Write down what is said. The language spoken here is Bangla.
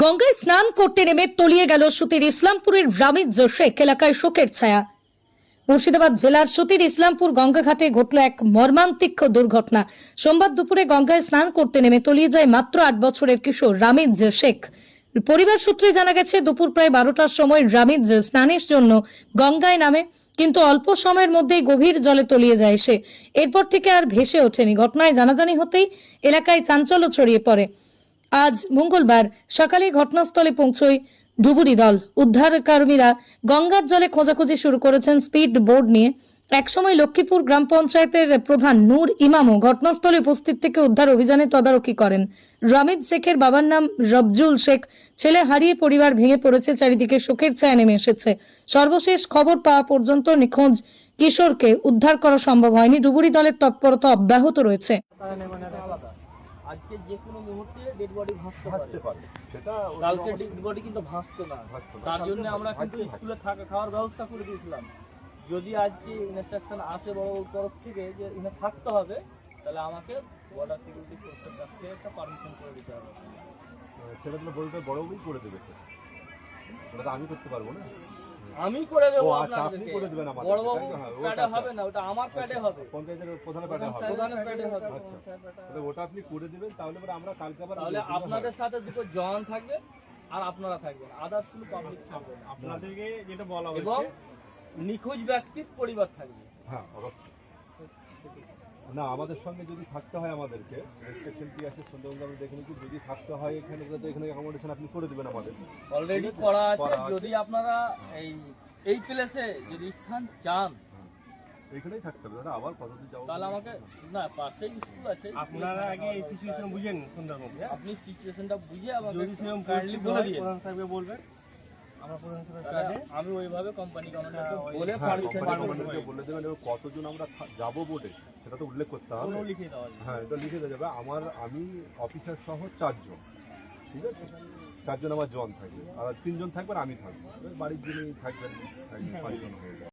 গঙ্গায় স্নান করতে নেমে তলিয়ে গেল সুতির ইসলামপুরের রামিজ শেখ এলাকায় শোকের ছায়া। মুর্শিদাবাদ জেলার সুতির ইসলামপুর গঙ্গাঘাটে ঘটল এক মর্মান্তিক দুর্ঘটনা। সোমবার দুপুরে গঙ্গায় স্নান করতে নেমে তলিয়ে যায় মাত্র 8 বছরের কিশোর রামিজ শেখ। পরিবার সূত্রে জানা গেছে দুপুর প্রায় 12টার সময় রামিজ স্নানের জন্য গঙ্গায় নামে, কিন্তু অল্প সময়ের মধ্যেই গভীর জলে তলিয়ে যায় সে। এরপর থেকে আর ভেসে ওঠেনি। ঘটনায় জানাজানি হতেই এলাকায় চাঞ্চল্য ছড়িয়ে পড়ে। আজ মঙ্গলবার সকালে ঘটনাস্থলে পৌঁছয় ডুবুরি দল। উদ্ধারকর্মীরা গঙ্গার জলে খোঁজাখুঁজি শুরু করেছেন স্পিড বোর্ড নিয়ে। একসময় লক্ষ্মীপুর গ্রাম পঞ্চায়েতের প্রধান নূর ইমামও ঘটনাস্থলে উপস্থিত থেকে উদ্ধার অভিযানে তদারকি করেন। রামিজ শেখের বাবার নাম রবজুল শেখ। ছেলে হারিয়ে পরিবার ভেঙে পড়েছে, চারিদিকে শোকের ছায়া নেমে এসেছে। সর্বশেষ খবর পাওয়া পর্যন্ত নিখোঁজ কিশোরকে উদ্ধার করা সম্ভব হয়নি। ডুবুরি দলের তৎপরতা অব্যাহত রয়েছে। আজকে যে কোনো মুহূর্তে ডেড বডি ভাসতে পারে, সেটা কালকে ডেড বডি কিন্তু ভাসতো না। তার জন্য আমরা কিন্তু স্কুলে থাকা খাওয়ার ব্যবস্থা করে দিয়েছিলাম। যদি আজকে ইনস্ট্রাকশন আসে বড় তরফ থেকে যে এখানে থাকতে হবে, তাহলে আমাকে বর্ডার সিকিউরিটি ফোর্সের কাছ থেকে একটা পারমিশন করে দিতে হবে। সেটা তো বলতে বড়ই করে দেবে, সেটা তো আমি করতে পারবো না। আমি করে দেবো, আপনি করে দেবেন আমাদের। বড় বাবু প্যাডে হবে না, ওটা আমার প্যাডে হবে, পঞ্চায়েতের প্রধানের প্যাডে হবে। প্রধানের প্যাডে হবে। আচ্ছা, ওটা আপনি করে দেবেন, তাহলে পরে আমরা কালকে আবার তাহলে আপনাদের সাথে দুটো জওয়ান থাকবে আর আপনারা থাকবেন, আদার্স কোনো পাবলিক থাকবে না। আপনাদেরকে যেটা বলা হয়েছে এবং নিখোঁজ ব্যক্তির পরিবার থাকবে। হ্যাঁ, অবশ্যই। না, আমাদের সঙ্গে যদি থাকতে হয়, আমাদেরকে রেজিস্ট্রেশন কি আছে সুন্দরবন আমরা দেখে নিচ্ছি। যদি থাকতে হয় এখানে, এখানে অ্যাকোমোডেশন আপনি করে দেবেন আমাদের। অলরেডি করা আছে। যদি আপনারা এই প্লেসে যদি স্থান চান, এইখানেই থাকতে হবে। দাদা আবার কতদিন যাবো? তাহলে আমাকে না, পাশেই স্কুল আছে। আপনারা আগে এই সিচুয়েশন বুঝেন সুন্দরবনকে। আপনি সিচুয়েশনটা বুঝে আমাকে যদি সেরকম কাইন্ডলি বলে দিন, প্রধান সাহেবকে বলবেন। আমরা প্রধান সাহেবের কাছে আমি ওইভাবে কোম্পানি কমান্ডারকে বলে হ্যাঁ, পারমিশন বলে দেবেন। এবং কতজন আমরা যাবো বোটে সেটা তো উল্লেখ করতে হবে। লিখে দেওয়া যাবে। হ্যাঁ, এটা লিখে দেওয়া যাবে। আমি অফিসার সহ 4 জন, ঠিক আছে? 4 জন আমার জওয়ান থাকবে, আর 3 জন থাকবেন, আমি থাকবো। বাড়ির যিনি থাকবেন 5 জন হয়ে যাবে।